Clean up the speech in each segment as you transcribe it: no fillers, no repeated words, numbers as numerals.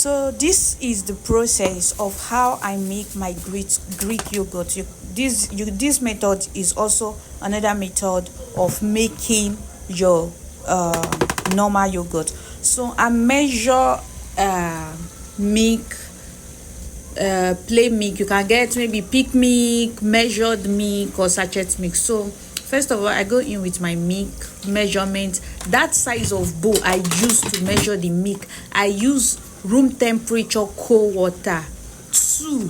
So this is the process of how I make my Greek yogurt. This method is also another method of making your normal yogurt. So I measure milk, plain milk. You can get maybe peak milk, measured milk, or sachet milk. So first of all, I go in with my milk measurement. That size of bowl I use to measure the milk, I use room temperature cold water, two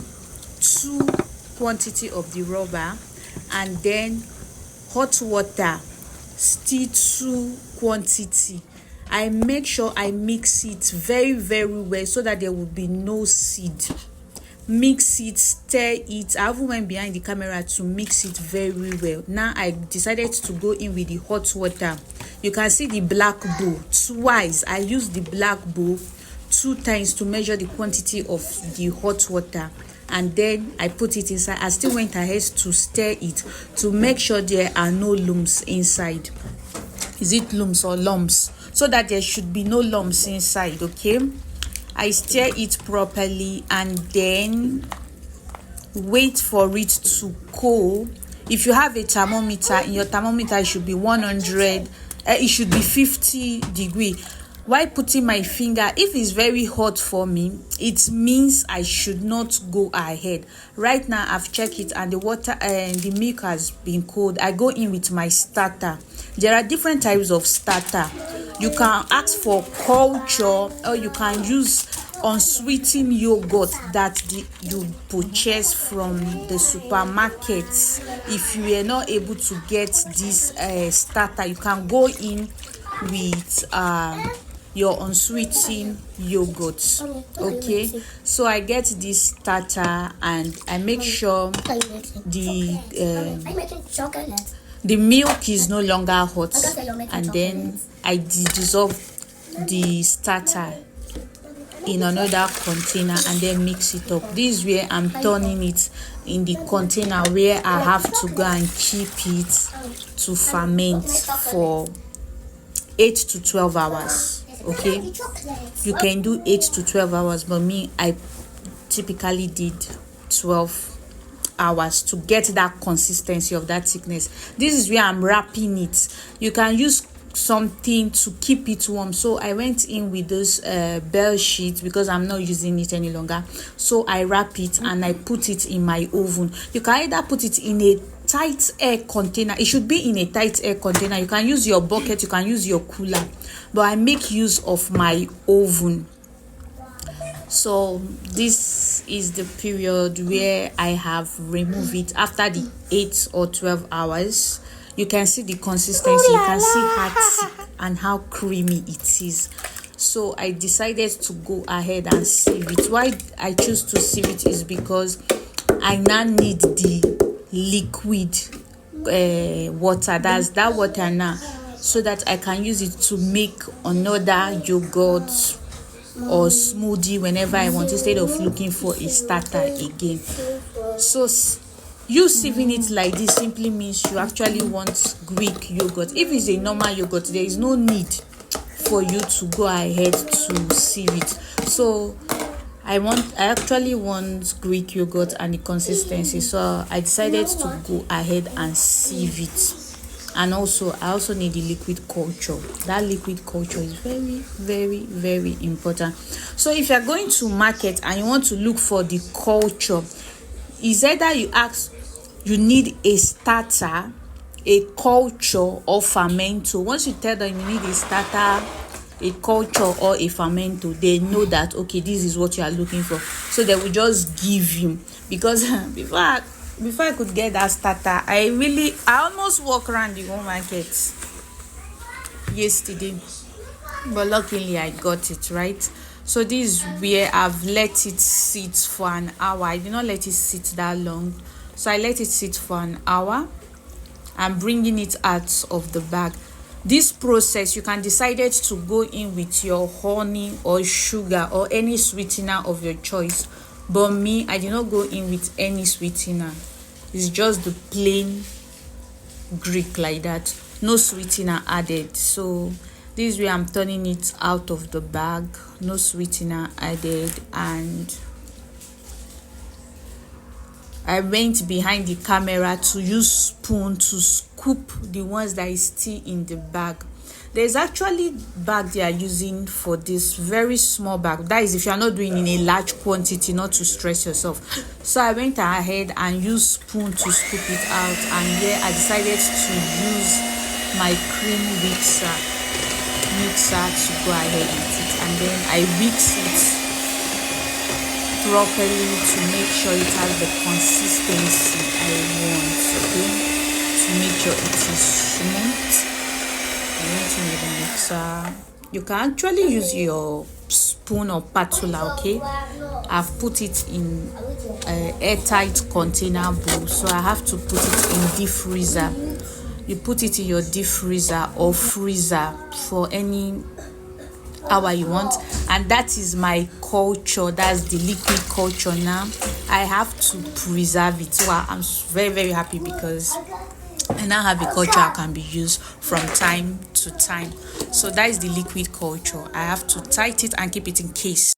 quantity of the rubber, and then hot water, still two quantity. I make sure I mix it very well so that there will be no seed. Mix it, stir it. I even went behind the camera to mix it very well. Now I decided to go in with the hot water. You can see the black bowl twice. I use the black bowl 2 times to measure the quantity of the hot water, and then I put it inside. I still went ahead to stir it to make sure there are no lumps inside. Is it lumps or lumps? So that there should be no lumps inside. Okay, I stir it properly and then wait for it to cool. If you have a thermometer, in your thermometer it should be 100, it should be 50 degree. While putting my finger, if it's very hot for me, it means I should not go ahead. Right now I've checked it and the water and the milk has been cold. I go in with my starter. There are different types of starter. You can ask for culture, or you can use unsweetened yogurt that you purchase from the supermarkets. If you are not able to get this starter, you can go in with your unsweetened yogurt. Okay, so I get this starter and I make sure the milk is no longer hot, and then I dissolve the starter in another container and then mix it up. This way I'm turning it in the container where I have to go and keep it to ferment for 8 to 12 hours. Okay, you can do 8 to 12 hours, but me, I typically did 12 hours to get that consistency of that thickness. This is where I'm wrapping it. You can use something to keep it warm. So I went in with this bell sheet because I'm not using it any longer. So I wrap it and I put it in my oven. You can either put it in a tight air container. It should be in a tight air container. You can use your bucket, you can use your cooler, but I make use of my oven. So this is the period where I have removed it after the 8 or 12 hours. You can see the consistency. You can see how thick and how creamy it is. So I decided to go ahead and sieve it. Why I choose to sieve it is because I now need the liquid water. That's that water now, so that I can use it to make another yogurt or smoothie whenever I want, instead of looking for a starter again. So you sieving it like this simply means you actually want Greek yogurt. If it's a normal yogurt, there is no need for you to go ahead to sieve it. So I actually want Greek yogurt and the consistency, so I decided to go ahead and sieve it. And also I also need the liquid culture. That liquid culture is very important. So if you're going to market and you want to look for the culture, is either you need a starter, a culture, or fermento. Once you tell them you need a starter, a culture, or a fermento, they know that okay, this is what you are looking for, so they will just give you. Because before I could get that starter, I almost walk around the whole market yesterday, but luckily I got it right. So this is where I've let it sit for an hour. I did not let it sit that long, so I let it sit for an hour. I'm bringing it out of the bag. This process, you can decide to go in with your honey or sugar or any sweetener of your choice, but me, I did not go in with any sweetener. It's just the plain Greek like that, no sweetener added. So This way I'm turning it out of the bag, no sweetener added, and I went behind the camera to use spoon to scoop the ones that is still in the bag. There's actually bag they are using for this, very small bag. That is if you are not doing in a large quantity, not to stress yourself. So I went ahead and used spoon to scoop it out, and here I decided to use my cream mixer to go ahead with it, and then I mix it properly to make sure it has the consistency I want, okay, to make sure it is smooth. With the mixer, you can actually use your spoon or spatula, okay. I've put it in a airtight container bowl, so I have to put it in deep freezer. You put it in your deep freezer or freezer for any hour you want, and that is my culture. That's the liquid culture. Now I have to preserve it, so I'm very, very happy because I now have a culture I can be used from time to time. So that is the liquid culture. I have to tight it and keep it in case.